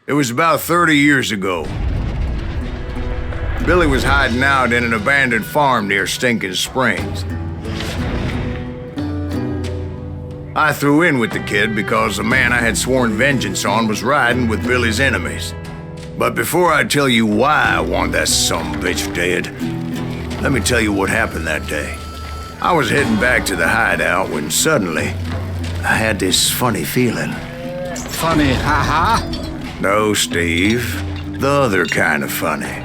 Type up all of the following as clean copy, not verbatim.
It was about 30 years ago. Billy was hiding out in an abandoned farm near Stinking Springs. I threw in with the kid because the man I had sworn vengeance on was riding with Billy's enemies. But before I tell you why I want that sumbitch dead, let me tell you what happened that day. I was heading back to the hideout when suddenly I had this funny feeling. Funny, haha? No, Steve. The other kind of funny.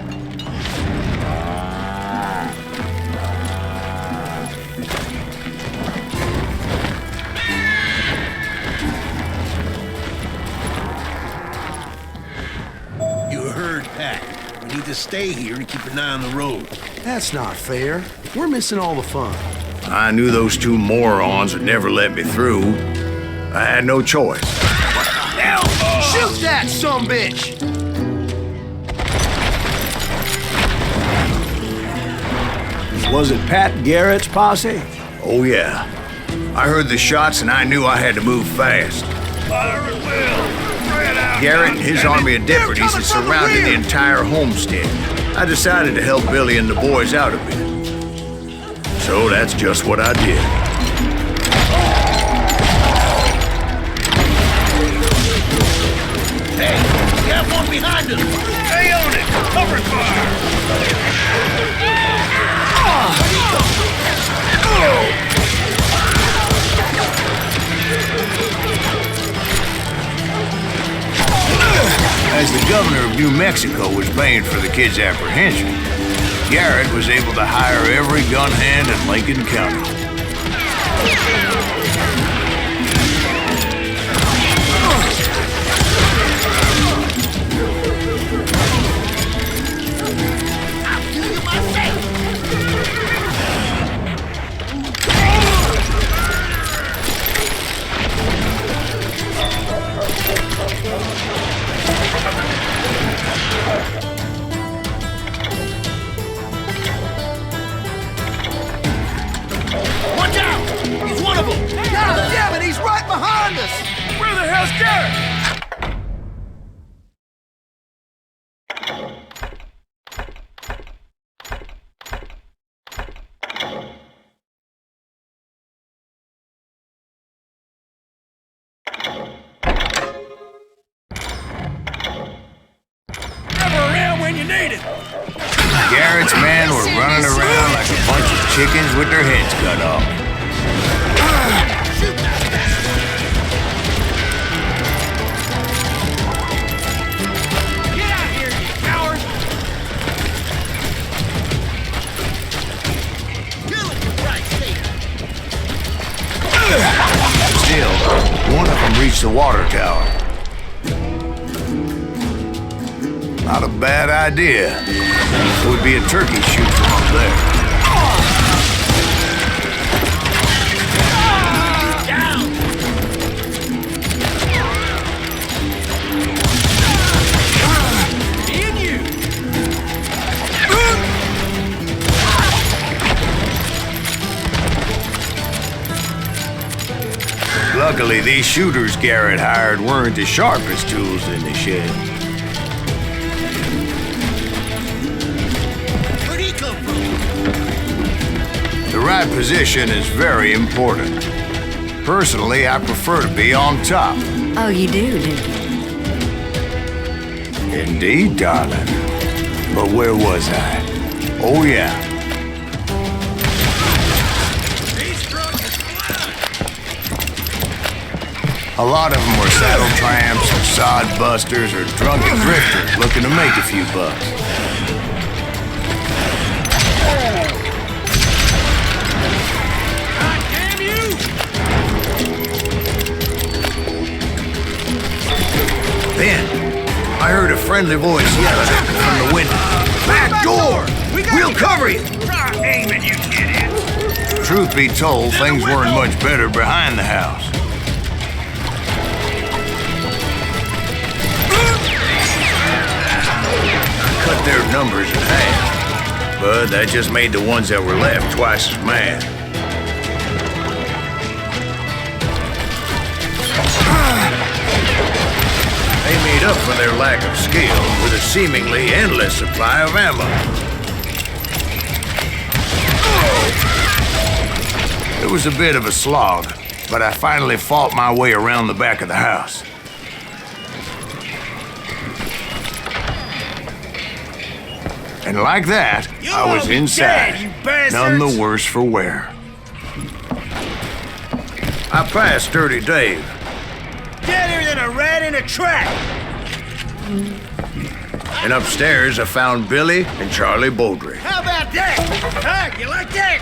We need to stay here and keep an eye on the road. That's not fair. We're missing all the fun. I knew those two morons would never let me through. I had no choice. Hell! Shoot that sumbitch! Was it Pat Garrett's posse? Oh, yeah. I heard the shots and I knew I had to move fast. Fire at will! Garrett and his army of deputies had surrounded the entire homestead. I decided to help Billy and the boys out a bit. So that's just what I did. Hey, we have one behind us! Stay on it! Cover fire! As the governor of New Mexico was paying for the kid's apprehension, Garrett was able to hire every gun hand in Lincoln County. Watch out! He's one of them! God damn it, he's right behind us! Where the hell's Garrett? Garrett's men were running around like a bunch of chickens with their heads cut off. Get out here, you coward! Kill him, right, Still, one of them reached the water tower. Not a bad idea. It would be a turkey shoot from up there. Down! Me and you! Luckily, these shooters Garrett hired weren't the sharpest tools in the shed. The right position is very important. Personally, I prefer to be on top. Oh, you do you? Indeed, darling. But where was I? Oh, yeah. A lot of them were saddle tramps, or sod busters, or drunken drifters looking to make a few bucks. Then, I heard a friendly voice yelling at me from the window. Back door! We'll cover you! Try aiming, you idiots! Truth be told, things weren't much better behind the house. Cut their numbers in half, but that just made the ones that were left twice as mad. They made up for their lack of skill with a seemingly endless supply of ammo. It was a bit of a slog, but I finally fought my way around the back of the house. And like that, I was inside, none the worse for wear. I passed Dirty Dave. Deader than a rat in a trap! And upstairs, I found Billy and Charlie Beaudry. How about that? Huh? You like that?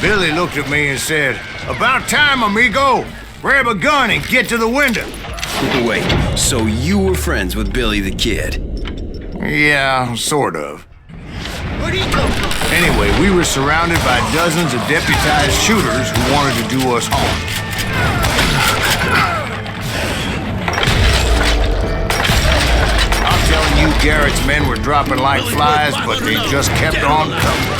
Billy looked at me and said, "About time, amigo. Grab a gun and get to the window." Wait, so you were friends with Billy the Kid? Yeah, sort of. Where'd he come from? Anyway, we were surrounded by dozens of deputized shooters who wanted to do us harm. I'm telling you, Garrett's men were dropping like flies, but they just kept on coming.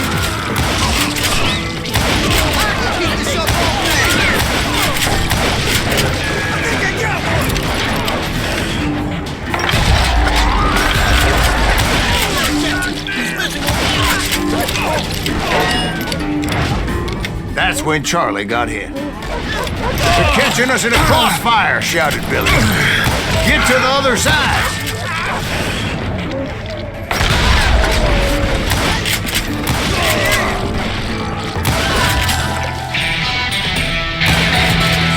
That's when Charlie got hit. "They're catching us in a crossfire," shouted Billy. "Get to the other side!"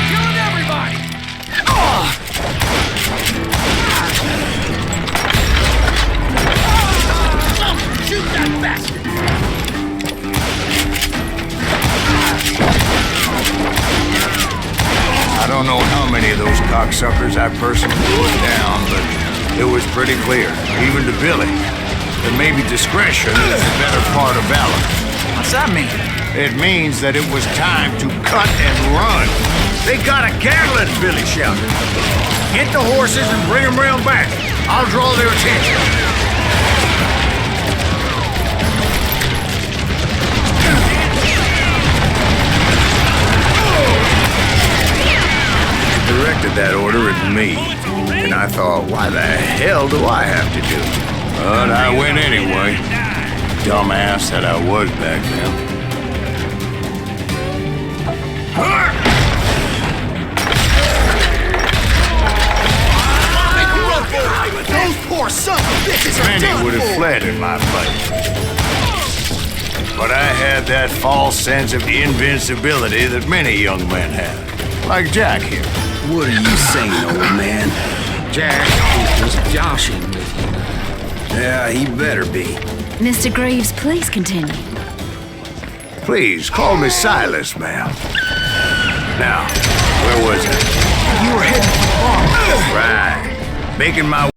Killing everybody! Shoot that bastard! I don't know how many of those cocksuckers I personally put down, but it was pretty clear, even to Billy, that maybe discretion is the better part of valor. What's that mean? It means that it was time to cut and run. "They got a Gatling," Billy shouted. "Get the horses and bring them round back. I'll draw their attention." Directed that order at me, and I thought, why the hell do I have to do it? But I went anyway. Dumbass that I was back then. Those poor son of bitches are Many done would have for. fled in my place. But I had that false sense of invincibility that many young men have. Like Jack here. What are you saying, old man? Jack was joshing with you. Yeah, he better be. Mr. Greaves, please continue. Please, call me Silas, ma'am. Now, where was I? You were heading for the bar. Right. Making my